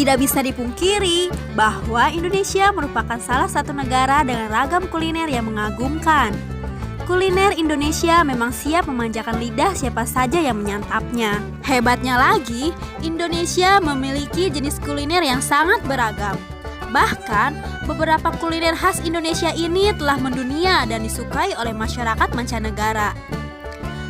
Tidak bisa dipungkiri bahwa Indonesia merupakan salah satu negara dengan ragam kuliner yang mengagumkan. Kuliner Indonesia memang siap memanjakan lidah siapa saja yang menyantapnya. Hebatnya lagi, Indonesia memiliki jenis kuliner yang sangat beragam. Bahkan, beberapa kuliner khas Indonesia ini telah mendunia dan disukai oleh masyarakat mancanegara.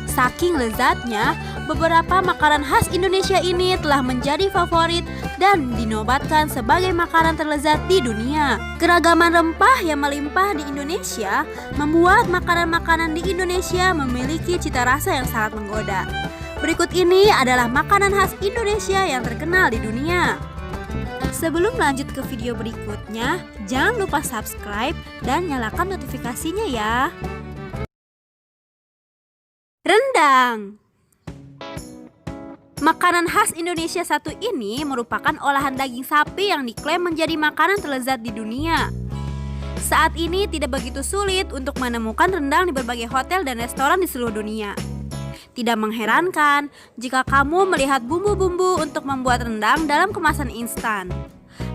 Saking lezatnya, beberapa makanan khas Indonesia ini telah menjadi favorit dan dinobatkan sebagai makanan terlezat di dunia. Keragaman rempah yang melimpah di Indonesia membuat makanan-makanan di Indonesia memiliki cita rasa yang sangat menggoda. Berikut ini adalah makanan khas Indonesia yang terkenal di dunia. Sebelum lanjut ke video berikutnya, jangan lupa subscribe dan nyalakan notifikasinya ya. Rendang. Makanan khas Indonesia satu ini merupakan olahan daging sapi yang diklaim menjadi makanan terlezat di dunia. Saat ini tidak begitu sulit untuk menemukan rendang di berbagai hotel dan restoran di seluruh dunia. Tidak mengherankan jika kamu melihat bumbu-bumbu untuk membuat rendang dalam kemasan instan.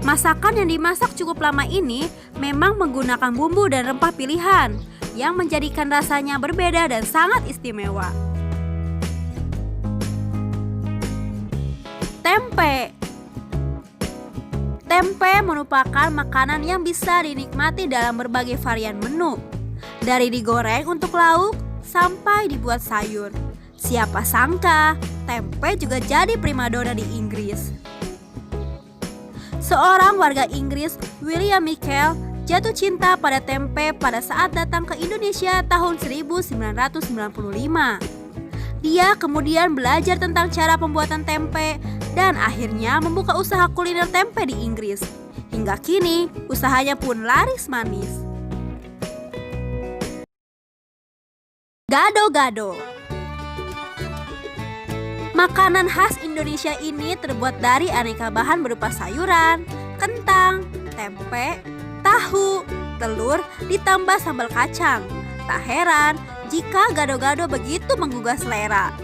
Masakan yang dimasak cukup lama ini memang menggunakan bumbu dan rempah pilihan yang menjadikan rasanya berbeda dan sangat istimewa. Tempe. Tempe merupakan makanan yang bisa dinikmati dalam berbagai varian menu. Dari digoreng untuk lauk sampai dibuat sayur. Siapa sangka, tempe juga jadi primadona di Inggris. Seorang warga Inggris, William Michael, jatuh cinta pada tempe pada saat datang ke Indonesia tahun 1995. Dia kemudian belajar tentang cara pembuatan tempe dan akhirnya membuka usaha kuliner tempe di Inggris. Hingga kini, usahanya pun laris manis. Gado-gado. Makanan khas Indonesia ini terbuat dari aneka bahan berupa sayuran, kentang, tempe, tahu, telur, ditambah sambal kacang. Tak heran jika gado-gado begitu menggugah selera.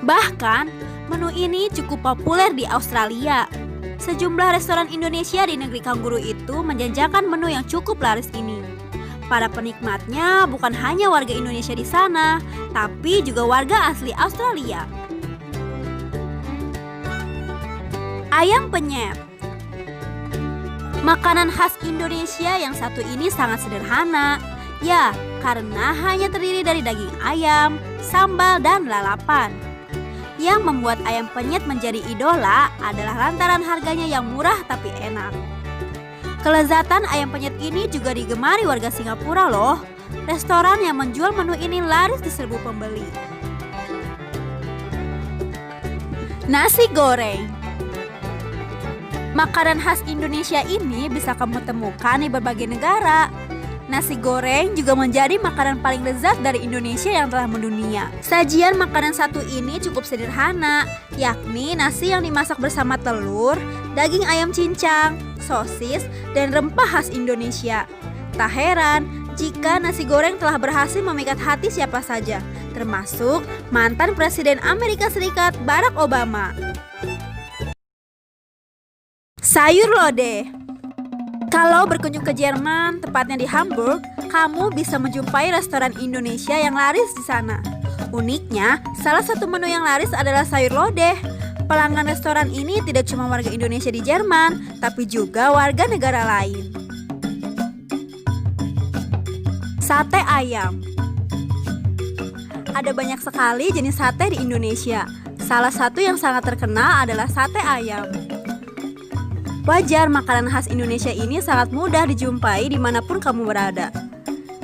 Bahkan, menu ini cukup populer di Australia. Sejumlah restoran Indonesia di negeri kanguru itu menjajakan menu yang cukup laris ini. Para penikmatnya bukan hanya warga Indonesia di sana, tapi juga warga asli Australia. Ayam penyet. Makanan khas Indonesia yang satu ini sangat sederhana. Ya, karena hanya terdiri dari daging ayam, sambal, dan lalapan. Yang membuat ayam penyet menjadi idola adalah lantaran harganya yang murah tapi enak. Kelezatan ayam penyet ini juga digemari warga Singapura loh. Restoran yang menjual menu ini laris di serbu pembeli. Nasi goreng. Makanan khas Indonesia ini bisa kamu temukan di berbagai negara. Nasi goreng juga menjadi makanan paling lezat dari Indonesia yang telah mendunia. Sajian makanan satu ini cukup sederhana, yakni nasi yang dimasak bersama telur, daging ayam cincang, sosis, dan rempah khas Indonesia. Tak heran jika nasi goreng telah berhasil memikat hati siapa saja, termasuk mantan Presiden Amerika Serikat Barack Obama. Sayur lodeh. Kalau berkunjung ke Jerman, tepatnya di Hamburg, kamu bisa menjumpai restoran Indonesia yang laris di sana. Uniknya, salah satu menu yang laris adalah sayur lodeh. Pelanggan restoran ini tidak cuma warga Indonesia di Jerman, tapi juga warga negara lain. Sate ayam. Ada banyak sekali jenis sate di Indonesia. Salah satu yang sangat terkenal adalah sate ayam. Wajar makanan khas Indonesia ini sangat mudah dijumpai dimanapun kamu berada.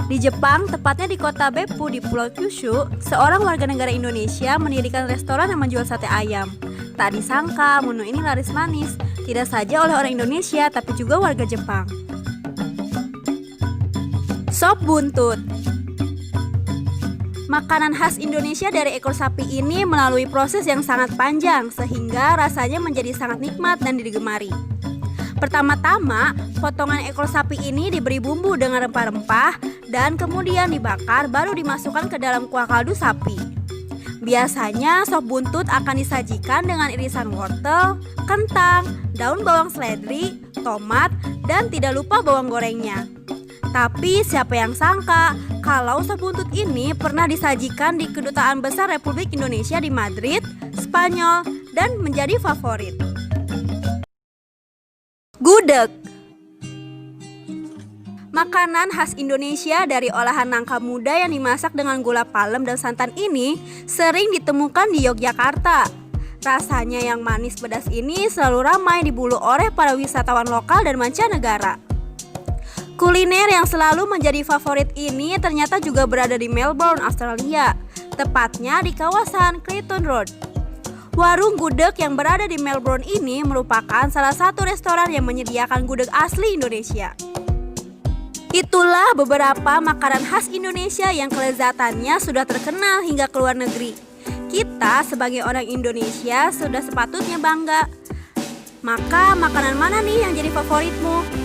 Di Jepang, tepatnya di kota Beppu di Pulau Kyushu, seorang warga negara Indonesia mendirikan restoran yang menjual sate ayam. Tak disangka menu ini laris manis, tidak saja oleh orang Indonesia tapi juga warga Jepang. Sop buntut. Makanan khas Indonesia dari ekor sapi ini melalui proses yang sangat panjang sehingga rasanya menjadi sangat nikmat dan digemari. Pertama-tama, potongan ekor sapi ini diberi bumbu dengan rempah-rempah dan kemudian dibakar baru dimasukkan ke dalam kuah kaldu sapi. Biasanya sop buntut akan disajikan dengan irisan wortel, kentang, daun bawang seledri, tomat, dan tidak lupa bawang gorengnya. Tapi siapa yang sangka kalau sop buntut ini pernah disajikan di Kedutaan Besar Republik Indonesia di Madrid, Spanyol, dan menjadi favorit. Gudeg. Makanan khas Indonesia dari olahan nangka muda yang dimasak dengan gula palem dan santan ini sering ditemukan di Yogyakarta. Rasanya yang manis pedas ini selalu ramai diburu oleh para wisatawan lokal dan mancanegara. Kuliner yang selalu menjadi favorit ini ternyata juga berada di Melbourne, Australia, tepatnya di kawasan Clayton Road. Warung gudeg yang berada di Melbourne ini merupakan salah satu restoran yang menyediakan gudeg asli Indonesia. Itulah beberapa makanan khas Indonesia yang kelezatannya sudah terkenal hingga ke luar negeri. Kita sebagai orang Indonesia sudah sepatutnya bangga. Maka makanan mana nih yang jadi favoritmu?